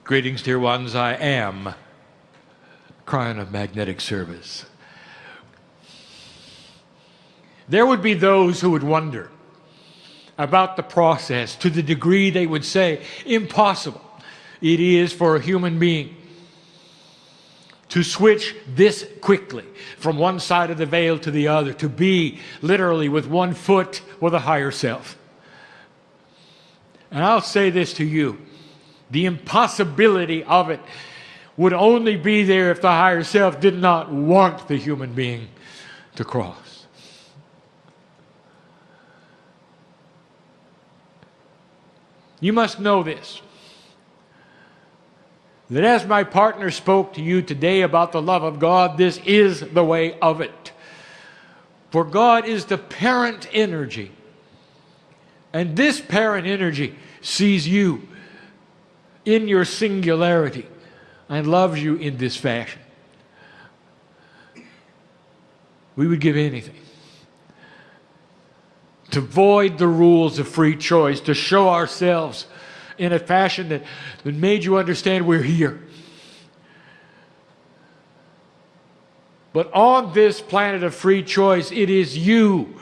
Greetings, dear ones. I am Kryon of Magnetic Service. There would be those who would wonder about the process to the degree they would say impossible it is for a human being to switch this quickly from one side of the veil to the other, to be literally with one foot with a higher self. And I'll say this to you, the impossibility of it would only be there if the higher self did not want the human being to cross. You must know this, that as my partner spoke to you today about the love of God, this is the way of it. For God is the parent energy, and this parent energy sees you in your singularity and loves you in this fashion. We would give anything to void the rules of free choice, to show ourselves in a fashion that made you understand we're here. But on this planet of free choice, it is you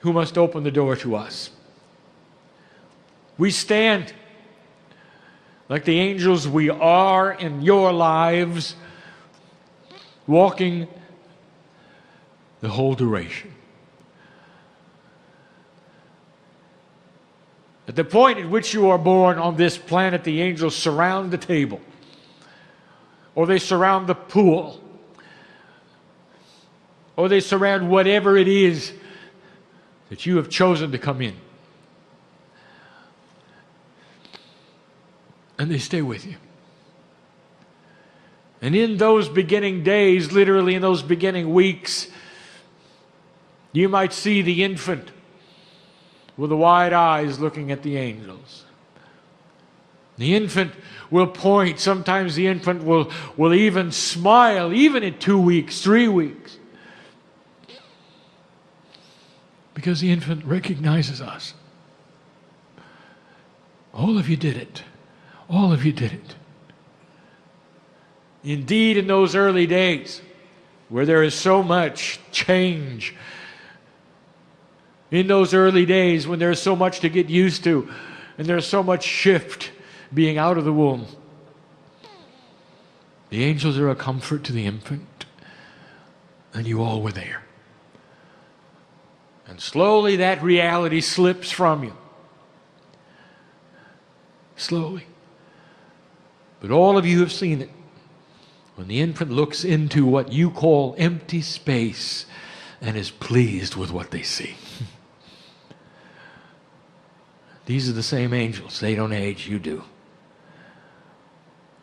who must open the door to us. We stand like the angels we are in your lives, walking the whole duration. At the point at which you are born on this planet, the angels surround the table, or they surround the pool, or they surround whatever it is that you have chosen to come in. And they stay with you. And in those beginning days, literally in those beginning weeks, you might see the infant with the wide eyes looking at the angels. The infant will point. Sometimes the infant will even smile, even in 2 weeks, 3 weeks. Because the infant recognizes us. All of you did it. All of you did it. Indeed, in those early days, where there is so much change, in those early days when there's so much to get used to, and there's so much shift being out of the womb, the angels are a comfort to the infant, and you all were there. And slowly that reality slips from you. Slowly. But all of you have seen it. When the infant looks into what you call empty space and is pleased with what they see. These are the same angels. They don't age, you do.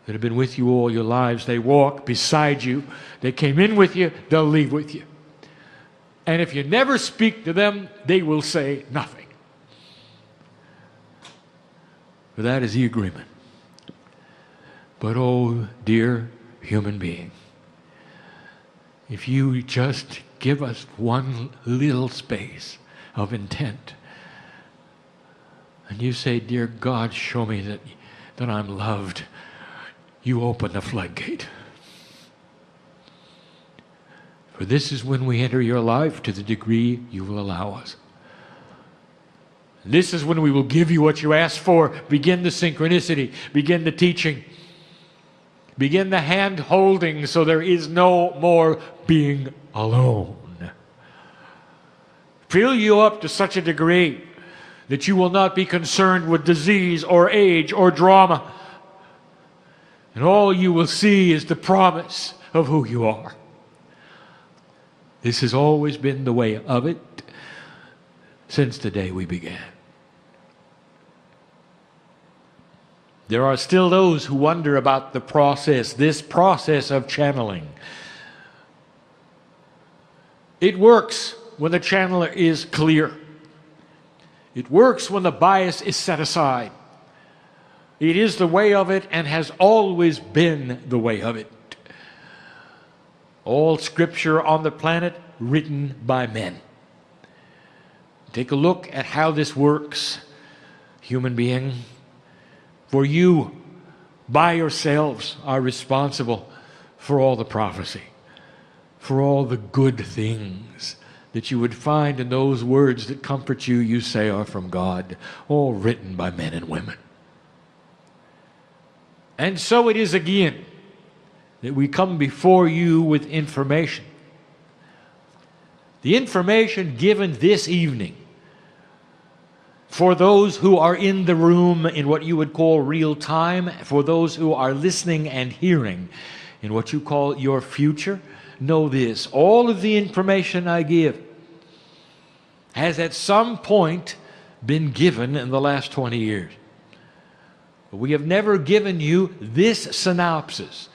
That have been with you all your lives. They walk beside you. They came in with you. They'll leave with you. And if you never speak to them, they will say nothing. For that is the agreement. But oh, dear human being, if you just give us one little space of intent, and you say, dear God, show me that I'm loved, you open the floodgate. For this is when we enter your life to the degree you will allow us. This is when we will give you what you ask for. Begin the synchronicity. Begin the teaching. Begin the hand holding so there is no more being alone. Fill you up to such a degree that you will not be concerned with disease or age or drama. And all you will see is the promise of who you are. This has always been the way of it since the day we began. There are still those who wonder about the process, this process of channeling. It works when the channeler is clear. It works when the bias is set aside. It is the way of it and has always been the way of it. All scripture on the planet written by men. Take a look at how this works, human being. For you, by yourselves are responsible for all the prophecy, for all the good things that you would find in those words that comfort you, you say are from God, all written by men and women. And so it is again that we come before you with information. The information given this evening for those who are in the room in what you would call real time, for those who are listening and hearing in what you call your future, know this: all of the information I give has at some point been given in the last 20 years. But we have never given you this synopsis,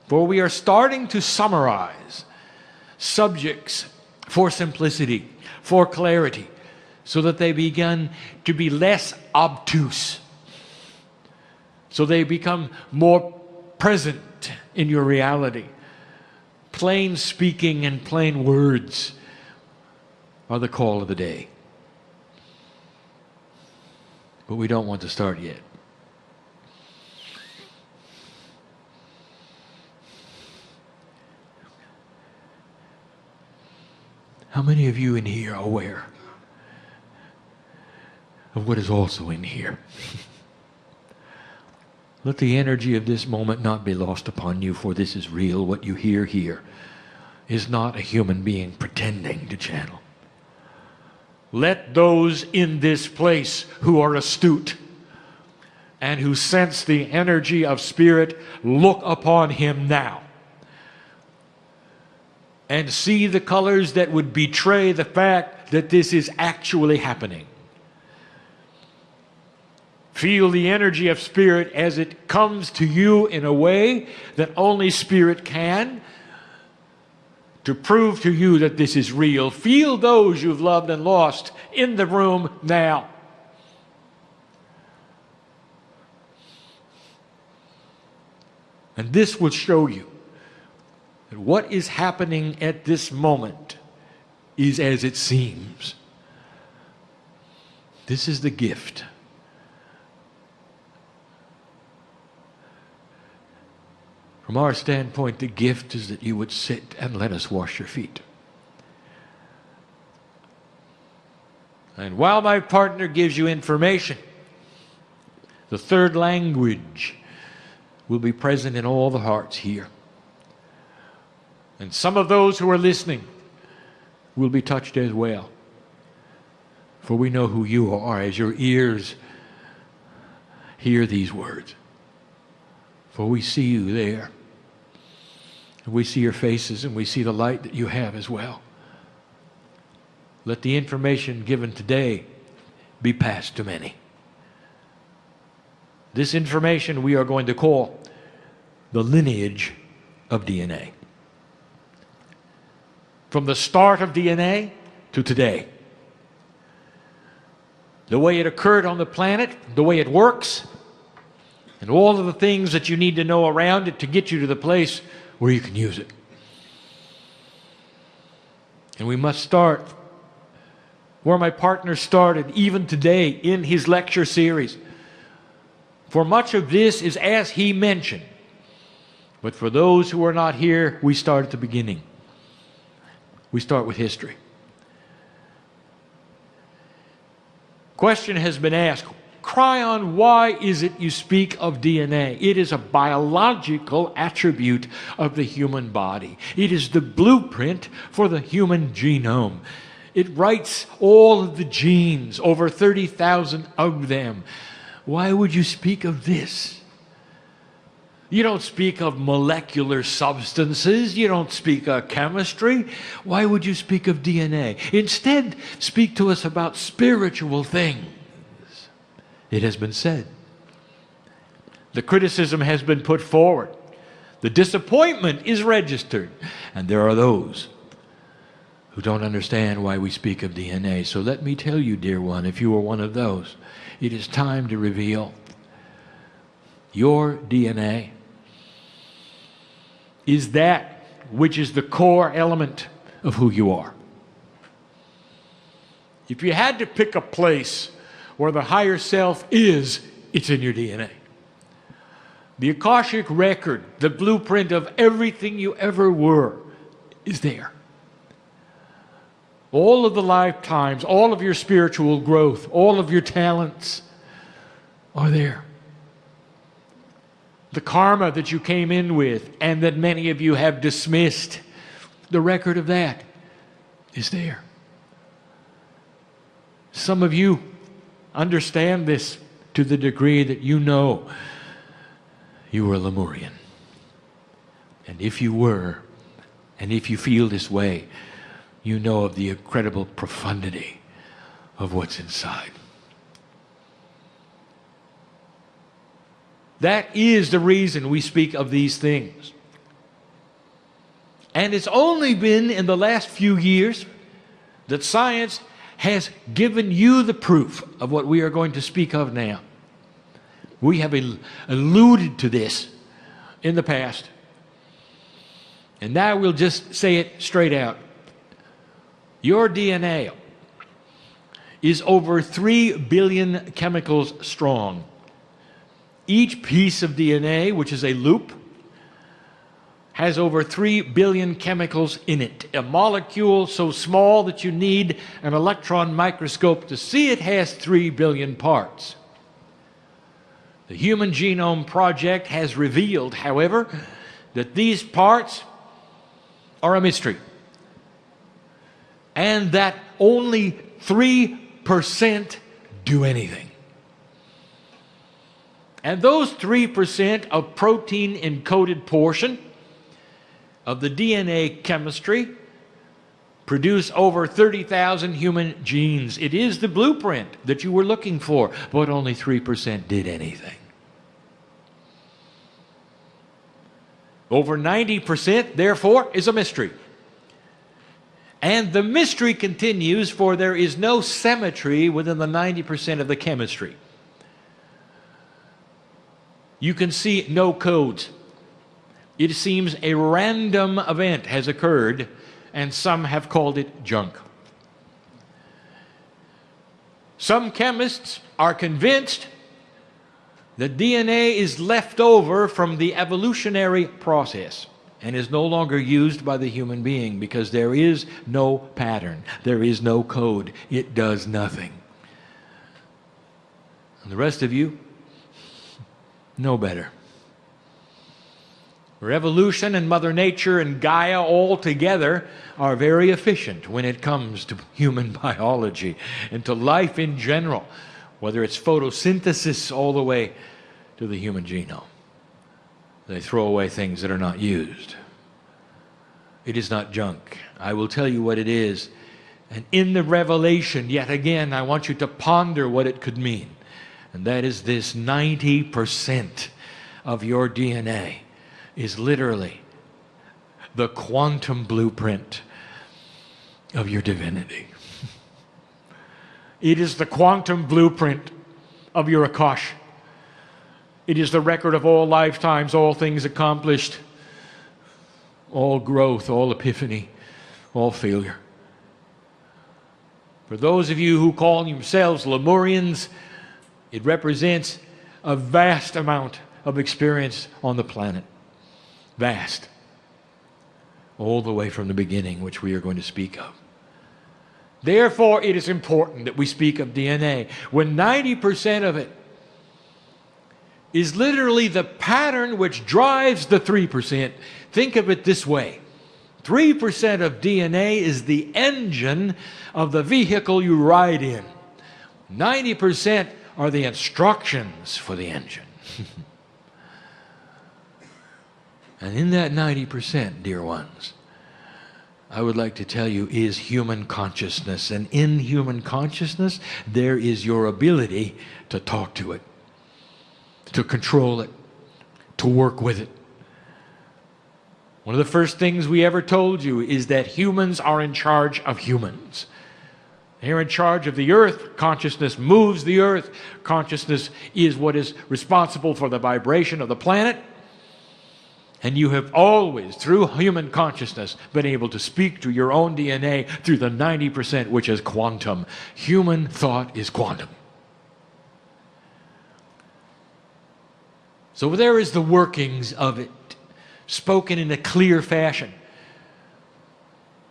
for we are starting to summarize subjects for simplicity, for clarity, so that they begin to be less obtuse, so they become more present in your reality. Plain speaking and plain words are the call of the day. But we don't want to start yet. How many of you in here are aware of what is also in here? Let the energy of this moment not be lost upon you, for this is real. What you hear here is not a human being pretending to channel. Let those in this place who are astute and who sense the energy of spirit look upon him now and see the colors that would betray the fact that this is actually happening. Feel the energy of spirit as it comes to you in a way that only spirit can, to prove to you that this is real. Feel those you've loved and lost in the room now. And this will show you that what is happening at this moment is as it seems. This is the gift. From our standpoint, the gift is that you would sit and let us wash your feet. And while my partner gives you information, the third language will be present in all the hearts here. And some of those who are listening will be touched as well. For we know who you are as your ears hear these words. For we see you there. And we see your faces and we see the light that you have as well. Let the information given today be passed to many. This information we are going to call the lineage of DNA. From the start of DNA to today. The way it occurred on the planet, the way it works, and all of the things that you need to know around it to get you to the place where you can use it. And we must start where my partner started, even today in his lecture series. For much of this is as he mentioned. But for those who are not here, we start at the beginning. We start with history. Question has been asked, Kryon, why is it you speak of DNA? It is a biological attribute of the human body. It is the blueprint for the human genome. It writes all of the genes, over 30,000 of them. Why would you speak of this? You don't speak of molecular substances. You don't speak of chemistry. Why would you speak of DNA? Instead, speak to us about spiritual things. It has been said. The criticism has been put forward. The disappointment is registered. And there are those who don't understand why we speak of DNA. So let me tell you, dear one, if you are one of those, it is time to reveal your DNA is that which is the core element of who you are. If you had to pick a place where the higher self is, it's in your DNA. The Akashic record, the blueprint of everything you ever were, is there. All of the lifetimes, all of your spiritual growth, all of your talents are there. The karma that you came in with and that many of you have dismissed, the record of that is there. Some of you understand this to the degree that you know you were Lemurian. And if you were, and if you feel this way, you know of the incredible profundity of what's inside. That is the reason we speak of these things. And it's only been in the last few years that science has given you the proof of what we are going to speak of now. We have alluded to this in the past. And now we'll just say it straight out. Your DNA is over 3 billion chemicals strong. Each piece of DNA, which is a loop, has over 3 billion chemicals in it. A molecule so small that you need an electron microscope to see it has 3 billion parts. The Human Genome Project has revealed, however, that these parts are a mystery, and that only 3% do anything. And those 3% of protein encoded portion of the DNA chemistry produce over 30,000 human genes. It is the blueprint that you were looking for, but only 3% did anything. Over 90%, therefore, is a mystery. And the mystery continues, for there is no symmetry within the 90% of the chemistry. You can see no codes. It seems a random event has occurred, and some have called it junk. Some chemists are convinced that DNA is left over from the evolutionary process and is no longer used by the human being because there is no pattern, there is no code, it does nothing. And the rest of you know better. Evolution and Mother Nature and Gaia all together are very efficient when it comes to human biology and to life in general, whether it's photosynthesis all the way to the human genome. They throw away things that are not used. It is not junk. I will tell you what it is. And in the revelation, yet again, I want you to ponder what it could mean. And that is this: 90% of your DNA is literally the quantum blueprint of your divinity. It is the quantum blueprint of your Akash. It is the record of all lifetimes, all things accomplished, all growth, all epiphany, all failure. For those of you who call yourselves Lemurians, it represents a vast amount of experience on the planet. Vast. All the way from the beginning, which we are going to speak of. Therefore, it is important that we speak of DNA. When 90% of it is literally the pattern which drives the 3%, think of it this way. 3% of DNA is the engine of the vehicle you ride in. 90% are the instructions for the engine. And in that 90%, dear ones, I would like to tell you, is human consciousness. And in human consciousness, there is your ability to talk to it, to control it, to work with it. One of the first things we ever told you is that humans are in charge of humans. They're in charge of the earth. Consciousness moves the earth. Consciousness is what is responsible for the vibration of the planet. And you have always, through human consciousness, been able to speak to your own DNA through the 90%, which is quantum. Human thought is quantum. So there is the workings of it, spoken in a clear fashion.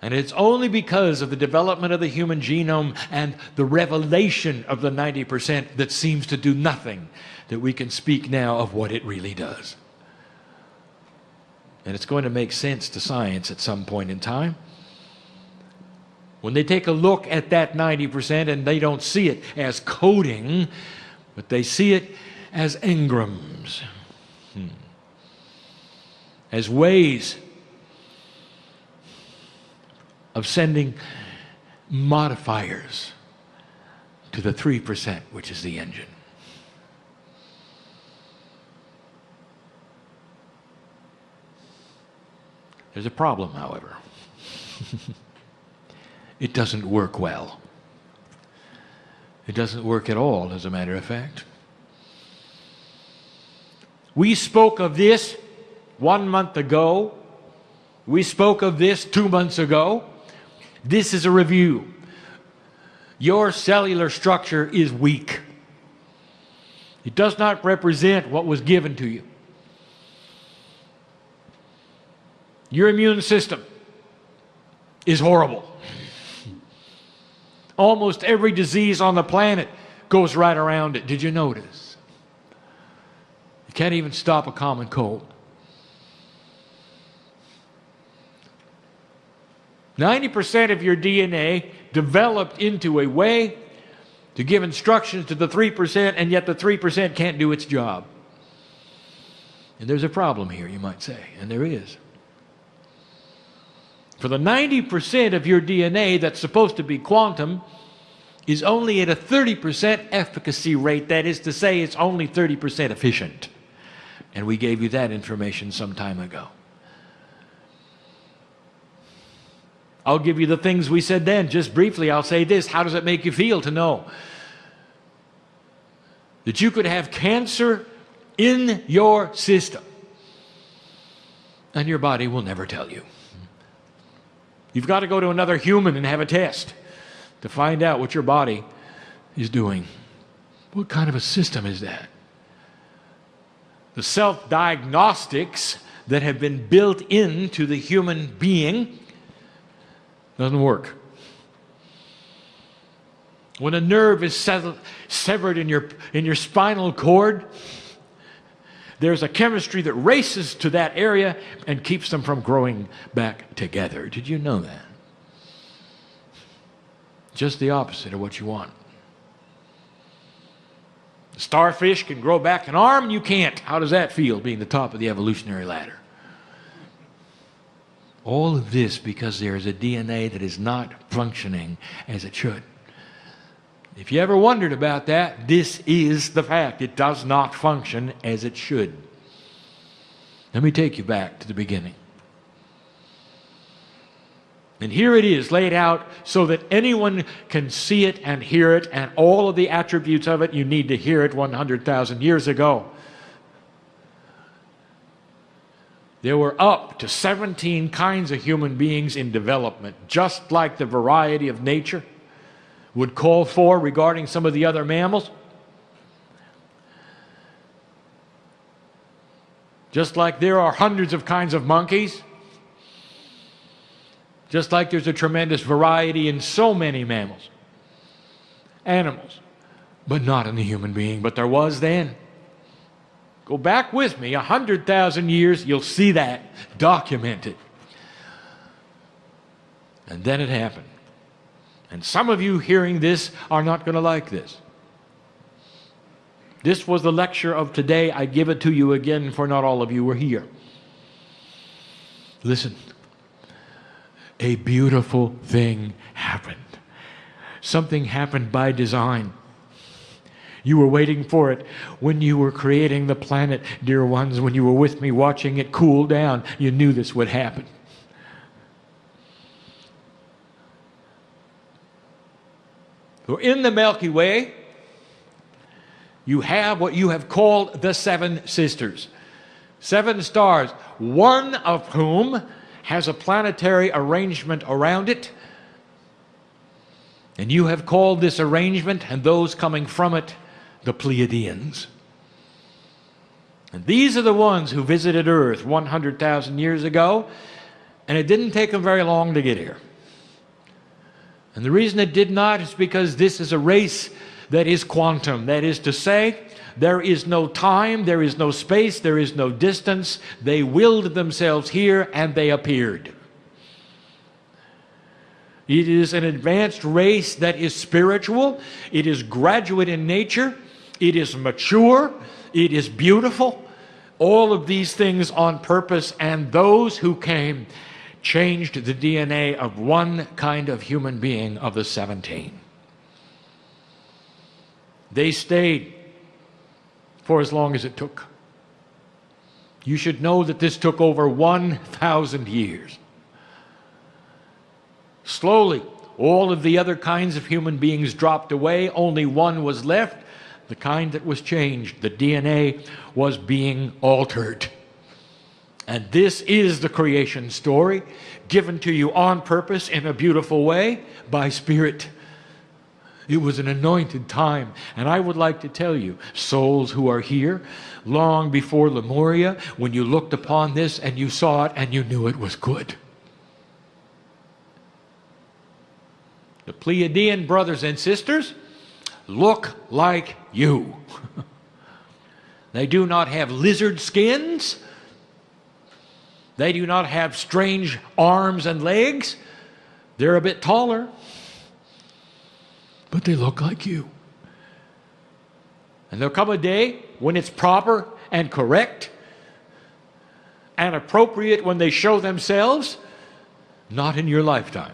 And it's only because of the development of the human genome and the revelation of the 90% that seems to do nothing that we can speak now of what it really does. And it's going to make sense to science at some point in time. When they take a look at that 90% and they don't see it as coding, but they see it as engrams, as ways of sending modifiers to the 3%, which is the engine. There's a problem, however. It doesn't work well. It doesn't work at all, as a matter of fact. We spoke of this 1 month ago. We spoke of this 2 months ago. This is a review. Your cellular structure is weak. It does not represent what was given to you. Your immune system is horrible. Almost every disease on the planet goes right around it. Did you notice? You can't even stop a common cold. 90% of your DNA developed into a way to give instructions to the 3%, and yet the 3% can't do its job. And there's a problem here, you might say, and there is. For the 90% of your DNA that's supposed to be quantum is only at a 30% efficacy rate. That is to say, it's only 30% efficient. And we gave you that information some time ago. I'll give you the things we said then. Just briefly, I'll say this. How does it make you feel to know that you could have cancer in your system and your body will never tell you? You've got to go to another human and have a test to find out what your body is doing. What kind of a system is that? The self-diagnostics that have been built into the human being doesn't work. When a nerve is severed in your spinal cord, there's a chemistry that races to that area and keeps them from growing back together. Did you know that? Just the opposite of what you want. A starfish can grow back an arm, and you can't. How does that feel, being the top of the evolutionary ladder? All of this because there is a DNA that is not functioning as it should. If you ever wondered about that, this is the fact. It does not function as it should. Let me take you back to the beginning. And here it is laid out so that anyone can see it and hear it, and all of the attributes of it. You need to hear it 100,000 years ago. There were up to 17 kinds of human beings in development, just like the variety of nature would call for regarding some of the other mammals. Just like there are hundreds of kinds of monkeys, just like there's a tremendous variety in so many mammals, animals, but not in the human being. But there was then. Go back with me 100,000 years, you'll see that documented. And then it happened. And some of you hearing this are not going to like this. This was the lecture of today. I give it to you again, for not all of you were here. Listen. A beautiful thing happened. Something happened by design. You were waiting for it when you were creating the planet, dear ones. When you were with me watching it cool down, you knew this would happen. So in the Milky Way, you have what you have called the Seven Sisters. 7 stars, one of whom has a planetary arrangement around it. And you have called this arrangement and those coming from it the Pleiadians. And these are the ones who visited Earth 100,000 years ago, and it didn't take them very long to get here. And the reason it did not is because this is a race that is quantum. That is to say, there is no time, there is no space, there is no distance. They willed themselves here and they appeared. It is an advanced race that is spiritual. It is graduate in nature. It is mature. It is beautiful. All of these things on purpose, and those who came changed the DNA of one kind of human being of the 17. They stayed for as long as it took. You should know that this took over 1,000 years. Slowly, all of the other kinds of human beings dropped away. Only one was left, the kind that was changed. The DNA was being altered. And this is the creation story, given to you on purpose in a beautiful way by Spirit. It was an anointed time. And I would like to tell you, souls who are here, long before Lemuria, when you looked upon this and you saw it and you knew it was good. The Pleiadian brothers and sisters look like you. They do not have lizard skins. They do not have strange arms and legs. They're a bit taller. But they look like you. And there'll come a day when it's proper and correct and appropriate when they show themselves, not in your lifetime.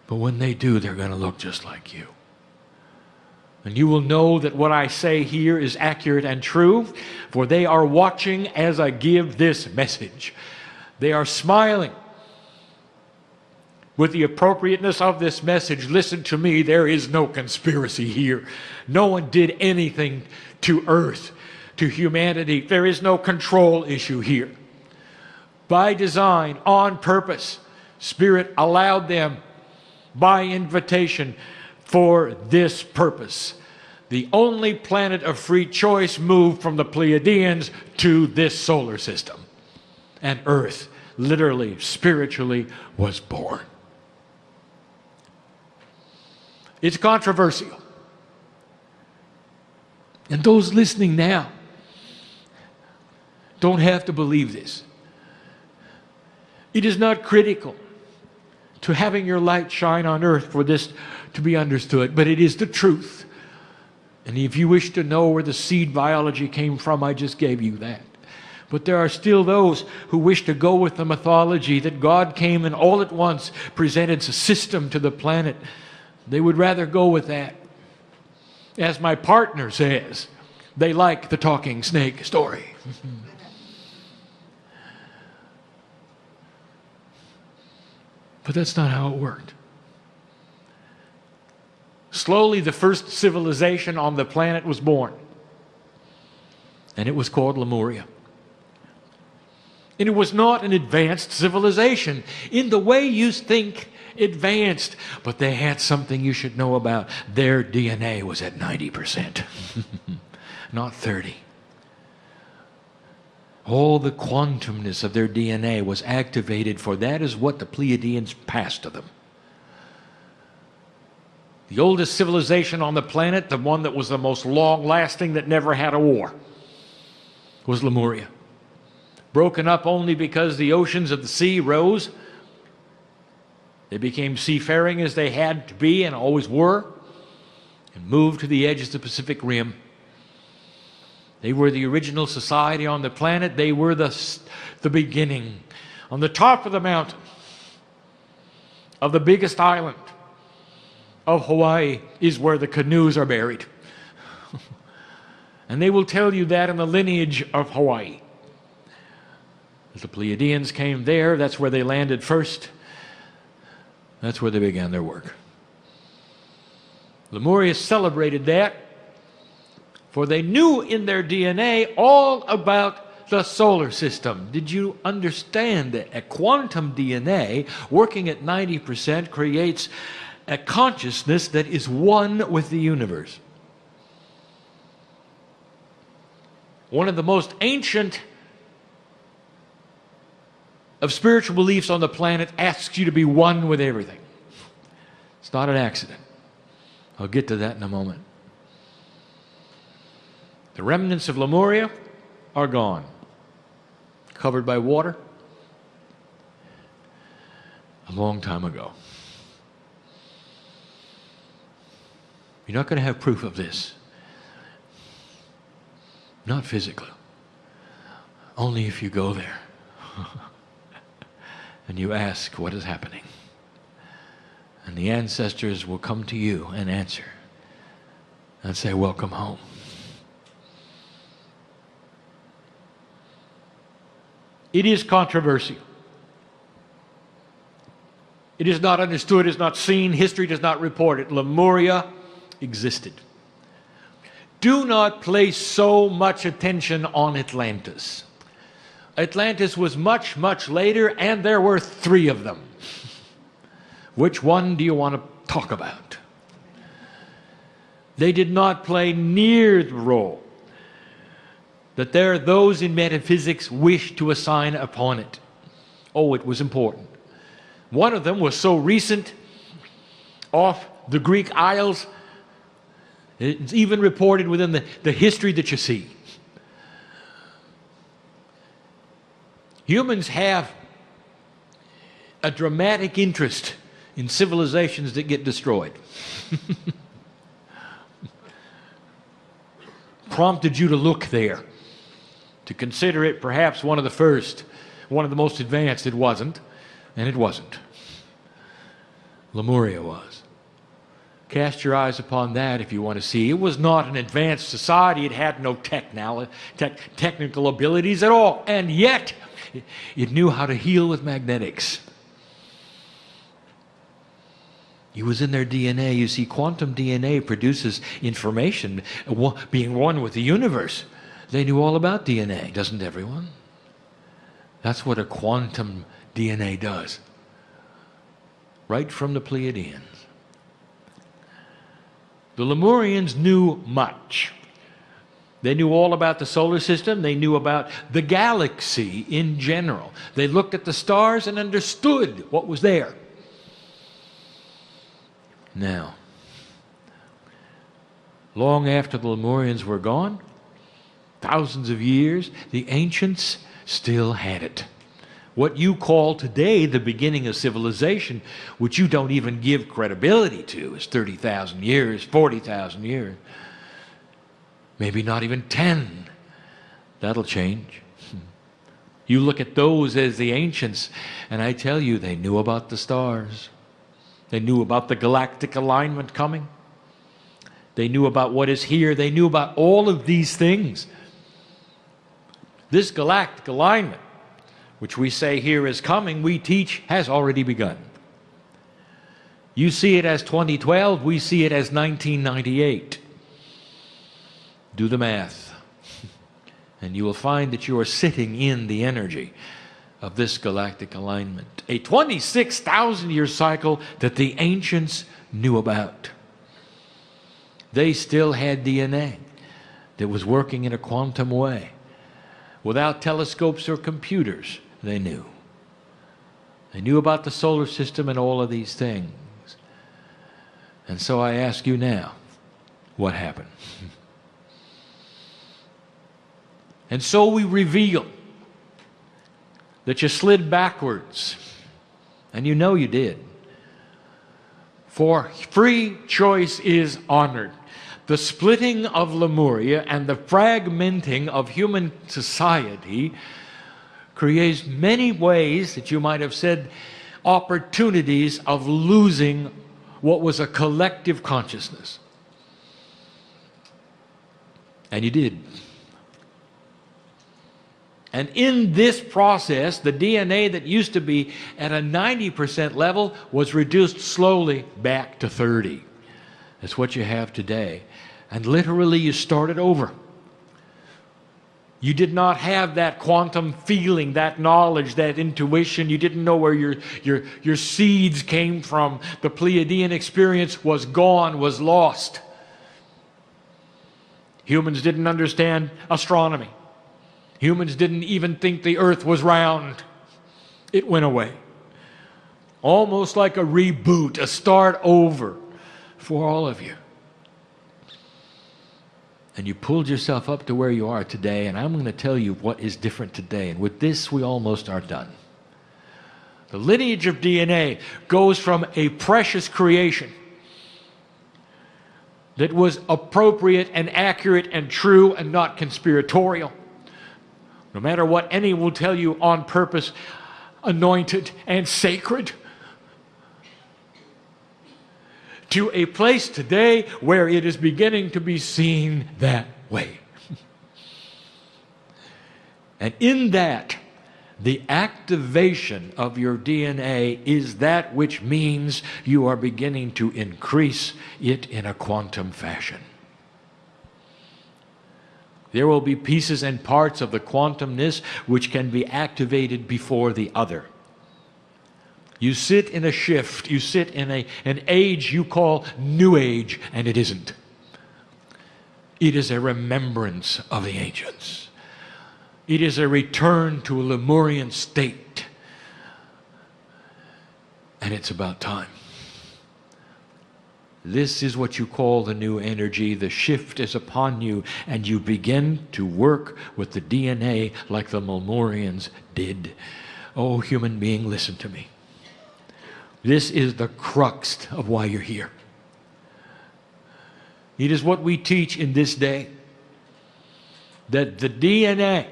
But when they do, they're going to look just like you. And you will know that what I say here is accurate and true, for they are watching as I give this message. They are smiling with the appropriateness of this message. Listen to me, there is no conspiracy here. No one did anything to Earth, to humanity. There is no control issue here. By design, on purpose, Spirit allowed them by invitation for this purpose. The only planet of free choice moved from the Pleiadians to this solar system. And Earth, literally, spiritually, was born. It's controversial. And those listening now don't have to believe this. It is not critical to having your light shine on Earth for this to be understood, but it is the truth. And if you wish to know where the seed biology came from, I just gave you that. But there are still those who wish to go with the mythology that God came and all at once presented a system to the planet. They would rather go with that. As my partner says, they like the talking snake story. But that's not how it worked. Slowly, the first civilization on the planet was born. And it was called Lemuria. And it was not an advanced civilization in the way you think advanced. But they had something you should know about. Their DNA was at 90%, not 30. All the quantumness of their DNA was activated, for that is what the Pleiadians passed to them. The oldest civilization on the planet, the one that was the most long-lasting, that never had a war, was Lemuria. Broken up only because the oceans of the sea rose. They became seafaring as they had to be and always were, and moved to the edge of the Pacific Rim. They were the original society on the planet. They were the beginning. On the top of the mountain of the biggest island of Hawaii is where the canoes are buried. And they will tell you that in the lineage of Hawaii. The Pleiadians came there. That's where they landed first. That's where they began their work. Lemuria celebrated that, for they knew in their DNA all about the solar system. Did you understand that a quantum DNA working at 90% creates a consciousness that is one with the universe? one of the most ancient of spiritual beliefs on the planet, asks you to be one with everything. It's not an accident. I'll get to that in a moment. The remnants of Lemuria are gone, covered by water a long time ago. You're not going to have proof of this. Not physically. Only if you go there and you ask what is happening. And the ancestors will come to you and answer and say, welcome home. It is controversial. It is not understood, it is not seen, history does not report it. Lemuria existed. Do not place so much attention on Atlantis. Atlantis was much, much later, and there were 3 of them. Which one do you want to talk about? They did not play near the role that there are those in metaphysics wish to assign upon it. Oh, it was important. One of them was so recent, off the Greek Isles, it's even reported within the history that you see. Humans have a dramatic interest in civilizations that get destroyed. Prompted you to look there, to consider it perhaps one of the first, one of the most advanced. It wasn't, and it wasn't. Lemuria was. Cast your eyes upon that if you want to see. It was not an advanced society. It had no technical abilities at all, and yet it knew how to heal with magnetics. It was in their DNA. You see, quantum DNA produces information, being one with the universe. They knew all about DNA, doesn't everyone? That's what a quantum DNA does. Right from the Pleiadians. The Lemurians knew much. They knew all about the solar system. They knew about the galaxy in general. They looked at the stars and understood what was there. Now, long after the Lemurians were gone, thousands of years, the ancients still had it. What you call today the beginning of civilization, which you don't even give credibility to, is 30,000 years, 40,000 years. Maybe not even 10. That'll change. You look at those as the ancients, and I tell you, they knew about the stars. They knew about the galactic alignment coming. They knew about what is here. They knew about all of these things. This galactic alignment, which we say here is coming, we teach has already begun. You see it as 2012, we see it as 1998. Do the math, and you will find that you are sitting in the energy of this galactic alignment. A 26,000-year cycle that the ancients knew about. They still had DNA that was working in a quantum way. Without telescopes or computers, they knew. They knew about the solar system and all of these things. And so I ask you now, what happened? And so we reveal that you slid backwards, and you know you did. For free choice is honored. The splitting of Lemuria and the fragmenting of human society creates many ways that you might have said opportunities of losing what was a collective consciousness. And you did. And in this process, the DNA that used to be at a 90% level was reduced slowly back to 30. That's what you have today. And literally you started over. You did not have that quantum feeling, that knowledge, that intuition. You didn't know where your seeds came from. The Pleiadian experience was gone, was lost. Humans didn't understand astronomy. Humans didn't even think the earth was round. It went away. Almost like a reboot, a start over for all of you. And you pulled yourself up to where you are today, and I'm going to tell you what is different today. And with this, we almost are done. The lineage of DNA goes from a precious creation that was appropriate and accurate and true and not conspiratorial. No matter what any will tell you, on purpose, anointed and sacred, to a place today where it is beginning to be seen that way. And in that, the activation of your DNA is that which means you are beginning to increase it in a quantum fashion. There will be pieces and parts of the quantumness which can be activated before the other. You sit in a shift, you sit in an age you call New Age, and it isn't. It is a remembrance of the ancients. It is a return to a Lemurian state. And it's about time. This is what you call the new energy. The shift is upon you, and you begin to work with the DNA like the Lemurians did. Oh, human being, listen to me. This is the crux of why you're here. It is what we teach in this day, that the DNA,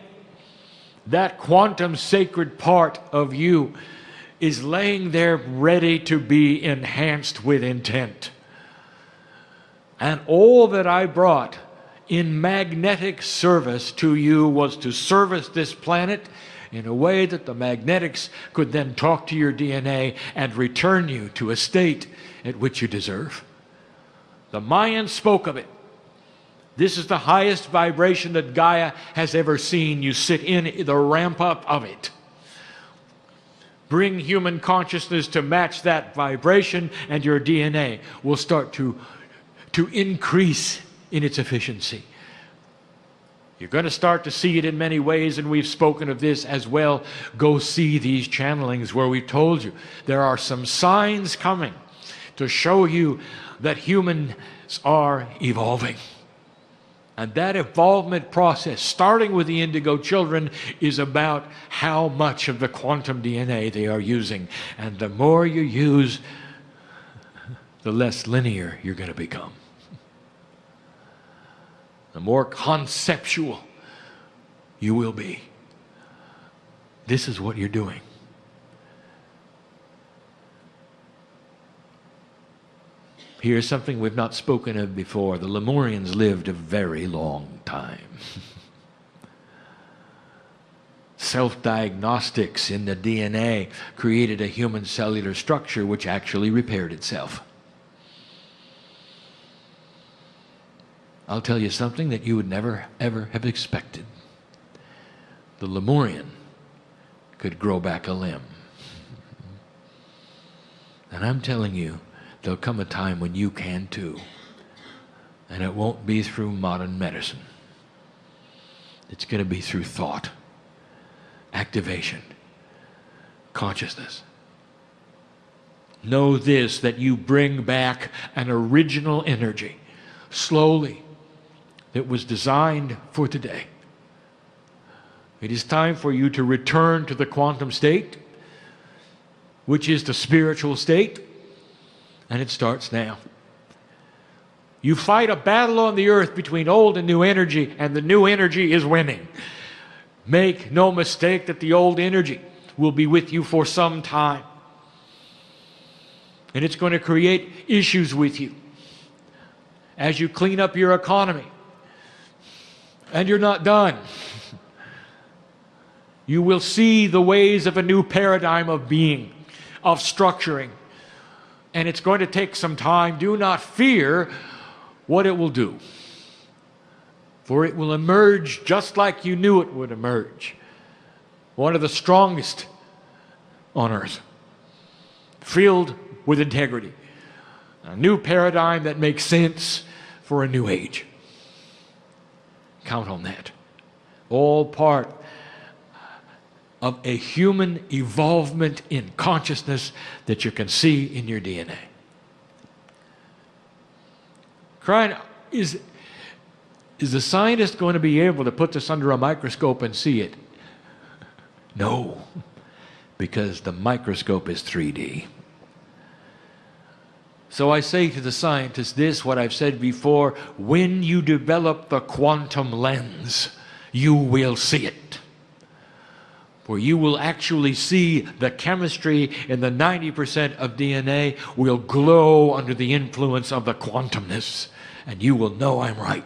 that quantum sacred part of you, is laying there ready to be enhanced with intent. And all that I brought in magnetic service to you was to service this planet in a way that the magnetics could then talk to your DNA and return you to a state at which you deserve. The Mayans spoke of it. This is the highest vibration that Gaia has ever seen. You sit in the ramp up of it. Bring human consciousness to match that vibration, and your DNA will start to increase in its efficiency. You're going to start to see it in many ways, and we've spoken of this as well. Go see these channelings where we've told you there are some signs coming to show you that humans are evolving. And that evolvement process, starting with the indigo children, is about how much of the quantum DNA they are using. And the more you use, the less linear you're going to become. The more conceptual you will be. This is what you're doing. Here's something we've not spoken of before. The Lemurians lived a very long time. Self-diagnostics in the DNA created a human cellular structure which actually repaired itself. I'll tell you something that you would never, ever have expected. The Lemurian could grow back a limb. And I'm telling you, there'll come a time when you can too. And it won't be through modern medicine. It's going to be through thought, activation, consciousness. Know this, that you bring back an original energy, slowly, that was designed for today. It is time for you to return to the quantum state, which is the spiritual state, and it starts now. You fight a battle on the earth between old and new energy, and the new energy is winning. Make no mistake that the old energy will be with you for some time. And it's going to create issues with you as you clean up your economy. And you're not done. You will see the ways of a new paradigm of being, of structuring. And it's going to take some time. Do not fear what it will do. For it will emerge just like you knew it would emerge. One of the strongest on earth. Filled with integrity. A new paradigm that makes sense for a new age. Count on that. All part of a human evolvement in consciousness that you can see in your DNA. Kryon, is the scientist going to be able to put this under a microscope and see it? No, because the microscope is 3D. So I say to the scientists this, what I've said before: when you develop the quantum lens, you will see it. For you will actually see the chemistry in the 90% of DNA will glow under the influence of the quantumness, and you will know I'm right.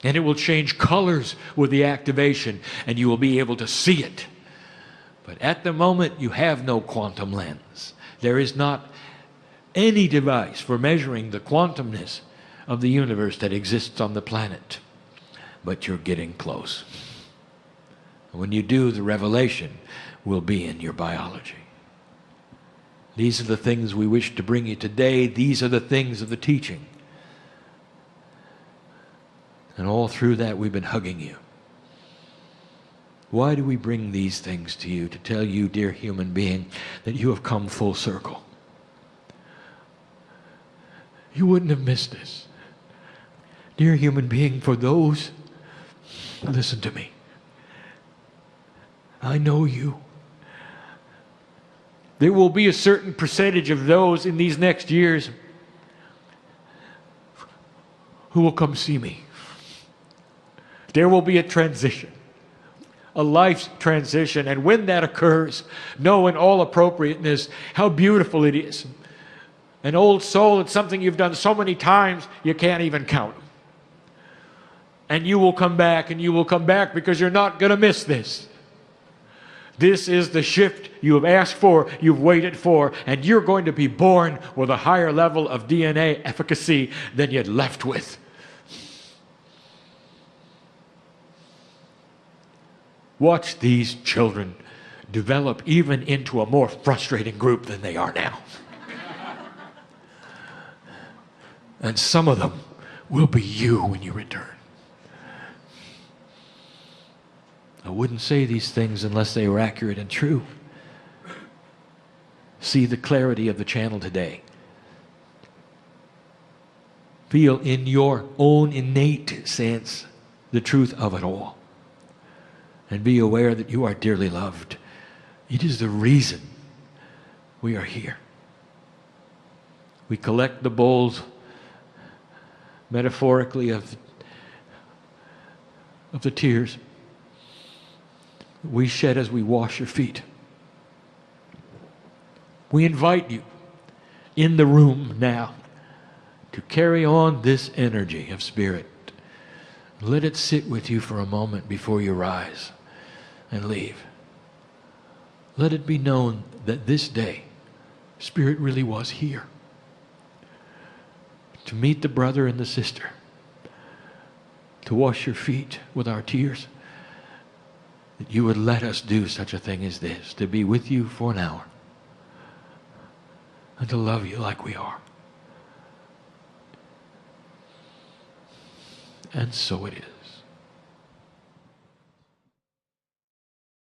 And it will change colors with the activation, and you will be able to see it. But at the moment, you have no quantum lens. There is not any device for measuring the quantumness of the universe that exists on the planet. But you're getting close. When you do, the revelation will be in your biology. These are the things we wish to bring you today. These are the things of the teaching. And all through that, we've been hugging you. Why do we bring these things to you? To tell you, dear human being, that you have come full circle. You wouldn't have missed this. Dear human being, for those, listen to me. I know you. There will be a certain percentage of those in these next years who will come see me. There will be a transition, a life's transition, and when that occurs, know in all appropriateness how beautiful it is. An old soul, it's something you've done so many times you can't even count. And you will come back, and you will come back, because you're not going to miss this. This is the shift you have asked for, you've waited for, and you're going to be born with a higher level of DNA efficacy than you'd left with. Watch these children develop even into a more frustrating group than they are now. And some of them will be you when you return. I wouldn't say these things unless they were accurate and true. See the clarity of the channel today. Feel in your own innate sense the truth of it all. And be aware that you are dearly loved. It is the reason we are here. We collect the bowls, metaphorically, of the tears we shed as we wash your feet. We invite you in the room now to carry on this energy of spirit. Let it sit with you for a moment before you rise and leave. Let it be known that this day, Spirit really was here to meet the brother and the sister, to wash your feet with our tears, that you would let us do such a thing as this, to be with you for an hour and to love you like we are. And so it is.